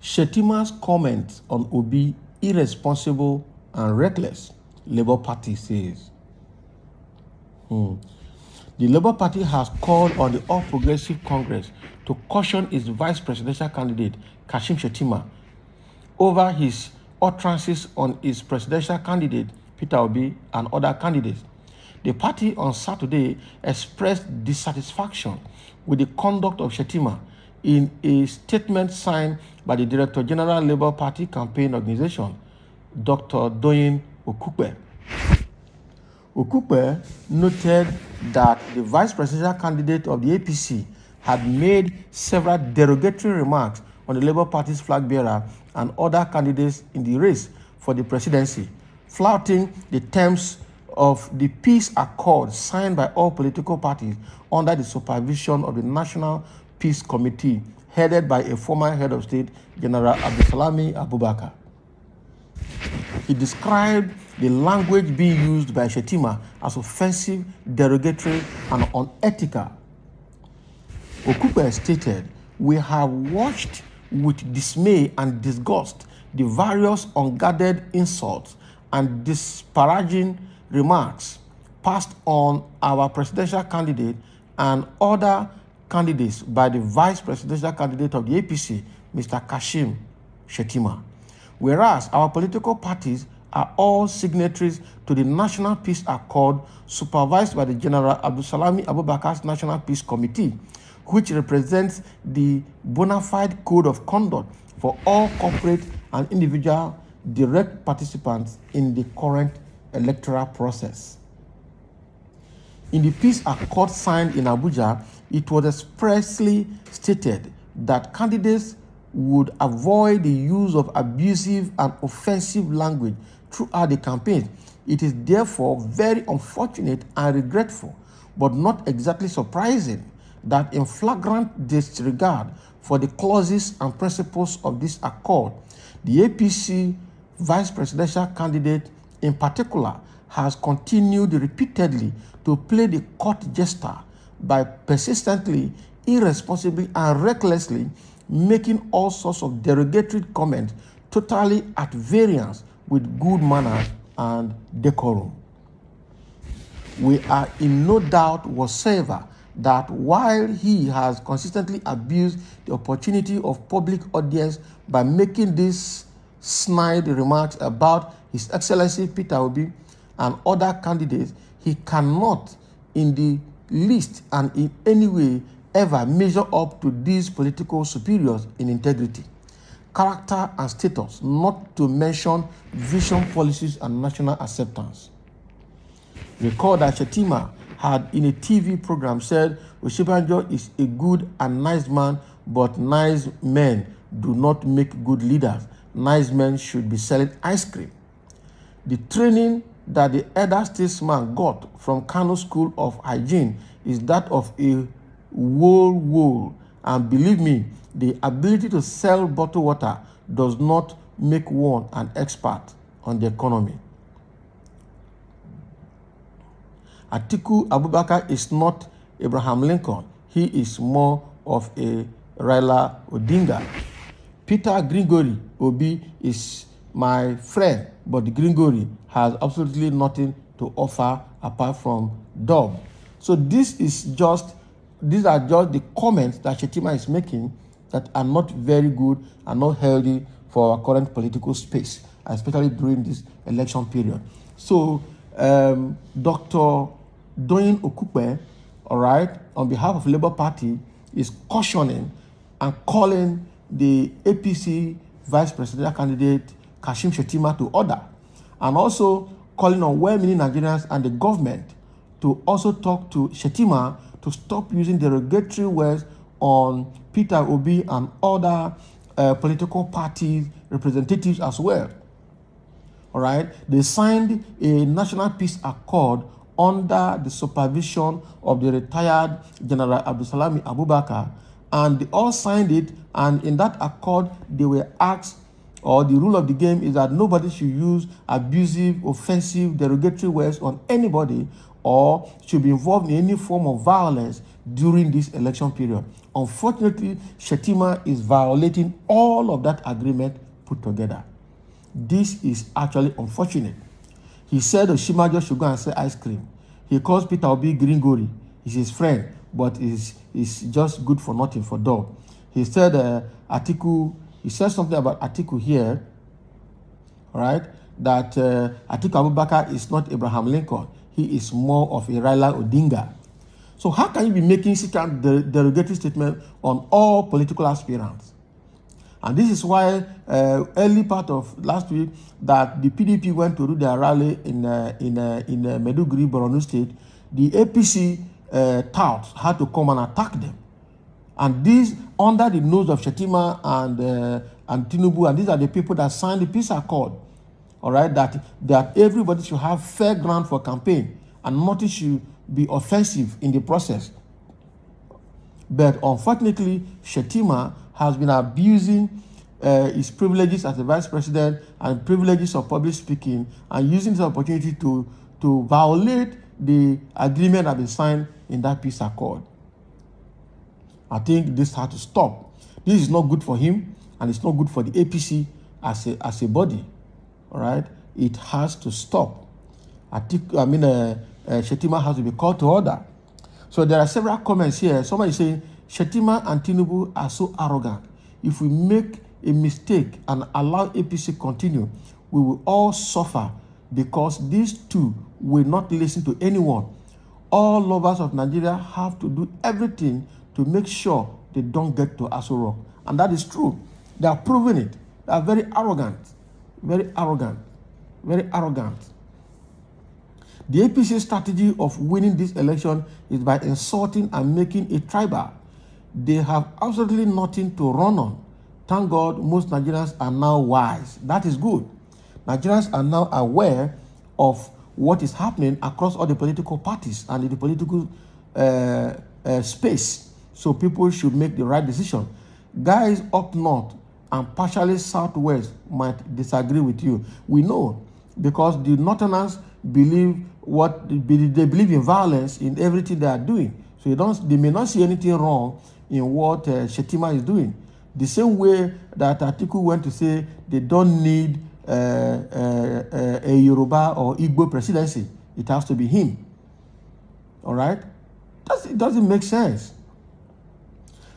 Shettima's comment on Obi irresponsible and reckless, Labour Party says. The Labour Party has called on the All Progressive Congress to caution its vice presidential candidate, Kashim Shettima, over his utterances on its presidential candidate, Peter Obi, and other candidates. The party on Saturday expressed dissatisfaction with the conduct of Shettima in a statement signed by the Director General Labour Party Campaign Organization, Dr. Doyin Okupe. Okupe noted that the vice presidential candidate of the APC had made several derogatory remarks on the Labour Party's flag bearer and other candidates in the race for the presidency, flouting the terms of the peace accord signed by all political parties under the supervision of the National Peace Committee, headed by a former head of state, General Abdulsalami Abubakar. He described the language being used by Shettima as offensive, derogatory, and unethical. Okupe stated, "We have watched with dismay and disgust the various unguarded insults and disparaging remarks passed on our presidential candidate and other candidates by the vice presidential candidate of the APC, Mr. Kashim Shettima. Whereas our political parties are all signatories to the National Peace Accord supervised by the General Abdulsalami Abubakar's National Peace Committee, which represents the bona fide code of conduct for all corporate and individual direct participants in the current electoral process. In the peace accord signed in Abuja, it was expressly stated that candidates would avoid the use of abusive and offensive language throughout the campaign. It is therefore very unfortunate and regretful, but not exactly surprising, that in flagrant disregard for the clauses and principles of this accord, the APC vice presidential candidate in particular has continued repeatedly to play the court jester by persistently, irresponsibly, and recklessly making all sorts of derogatory comments totally at variance with good manners and decorum. We are in no doubt whatsoever that while he has consistently abused the opportunity of public audience by making these snide remarks about His Excellency Peter Obi and other candidates, he cannot in the least and in any way ever measure up to these political superiors in integrity, character, and status, not to mention vision, policies, and national acceptance. Recall that Shettima had in a TV program said, "Oshibanjo is a good and nice man, but nice men do not make good leaders. Nice men should be selling ice cream." The training that the elder statesman got from Kano School of Hygiene is that of a whole, and believe me, the ability to sell bottled water does not make one an expert on the economy. Atiku Abubakar is not Abraham Lincoln. He is more of a Raila Odinga. Peter Gregory Obi is my friend, but Gregory has absolutely nothing to offer apart from dub. So these are just the comments that Shettima is making that are not very good and not healthy for our current political space, especially during this election period. So Dr. Doyin Okupe, all right, on behalf of Labour Party, is cautioning and calling the APC vice presidential candidate Kashim Shettima to order, and also calling on well-meaning Nigerians and the government to also talk to Shettima to stop using derogatory words on Peter Obi and other political party representatives as well. All right, they signed a national peace accord under the supervision of the retired General Abdulsalami Abubakar, and they all signed it, and in that accord they were asked, or the rule of the game is that nobody should use abusive, offensive, derogatory words on anybody or should be involved in any form of violence during this election period. Unfortunately, Shettima is violating all of that agreement put together. This is actually unfortunate. He said Oshimajo should go and sell ice cream. He calls Peter Obi Gringori. He's his friend, but is just good for nothing for dog. He said Atiku, he said something about Atiku here, right? That Atiku Abubakar is not Abraham Lincoln. He is more of a Raila Odinga. So how can you be making such a derogatory statement on all political aspirants? And this is why early part of last week that the PDP went to do their rally in Maiduguri, Borno State, the APC touts had to come and attack them. And these, under the nose of Shettima and Tinubu, and these are the people that signed the peace accord, all right, that everybody should have fair ground for campaign and nothing should be offensive in the process. But unfortunately, Shettima has been abusing his privileges as a vice president and privileges of public speaking and using this opportunity to violate the agreement that been signed in that peace accord. I think this has to stop. This is not good for him and it's not good for the APC as a body. All right, it has to stop. Shettima has to be called to order. So there are several comments here. Somebody is saying Shettima and Tinubu are so arrogant. If we make a mistake and allow APC continue, we will all suffer because these two will not listen to anyone. All lovers of Nigeria have to do everything to make sure they don't get to Aso Rock. And that is true. They are proving it. They are very arrogant. Very arrogant. Very arrogant. The APC strategy of winning this election is by insulting and making it tribal. They have absolutely nothing to run on. Thank God most Nigerians are now wise. That is good. Nigerians are now aware of what is happening across all the political parties and in the political space. So people should make the right decision. Guys up north and partially southwest might disagree with you. We know because the northerners believe they believe in violence in everything they are doing. So they may not see anything wrong in what Shettima is doing. The same way that Atiku went to say they don't need a Yoruba or Igbo presidency. It has to be him. All right? It doesn't make sense.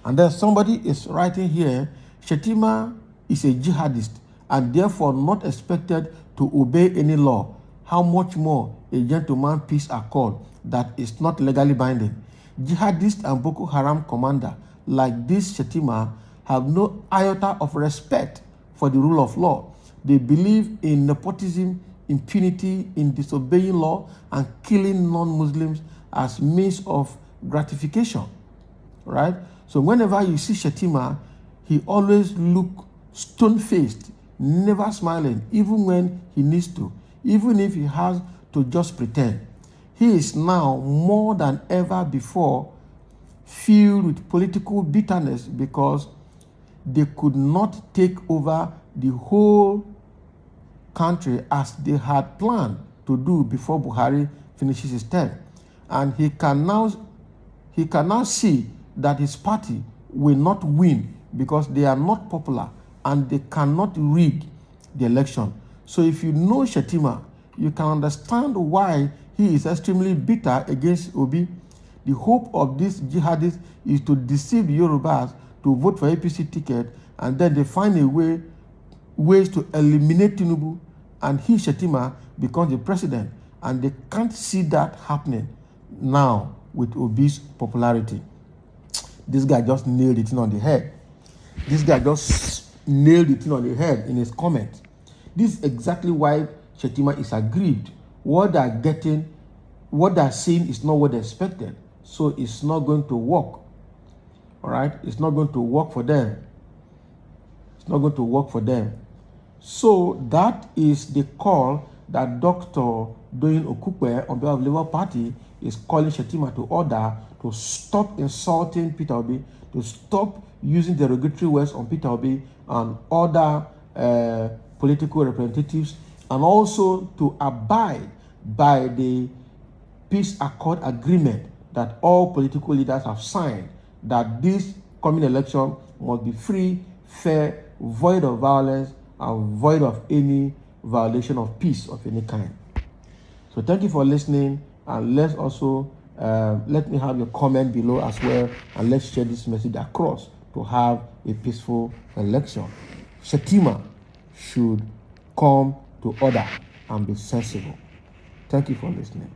And then somebody is writing here, Shettima is a jihadist and therefore not expected to obey any law. How much more a gentleman peace accord that is not legally binding? Jihadists and Boko Haram commander like this Shettima have no iota of respect for the rule of law. They believe in nepotism, impunity, in disobeying law, and killing non-Muslims as means of gratification, right? So whenever you see Shettima, he always look stone-faced, never smiling, even when he needs to, even if he has to just pretend. He is now more than ever before filled with political bitterness because they could not take over the whole country as they had planned to do before Buhari finishes his term. And he can now see that his party will not win because they are not popular and they cannot rig the election. So if you know Shettima, you can understand why he is extremely bitter against Obi. The hope of these jihadists is to deceive the Yorubas to vote for APC ticket, and then they find ways to eliminate Tinubu, and he, Shettima, becomes the president. And they can't see that happening now with Obi's popularity. This guy just nailed it on the head. This guy just nailed it on the head in his comment. This is exactly why Shettima is aggrieved. What they're getting, what they're seeing is not what they expected. So it's not going to work. All right? It's not going to work for them. It's not going to work for them. So that is the call that Dr. Doyin Okupe on behalf of the Labour Party is calling Shettima to order to stop insulting Peter Obi, to stop using derogatory words on Peter Obi and other political representatives, and also to abide by the peace accord agreement that all political leaders have signed, that this coming election must be free, fair, void of violence, and void of any violation of peace of any kind. So thank you for listening, and let's also let me have your comment below as well, and let's share this message across to have a peaceful election. Shettima should come to order and be sensible. Thank you for listening.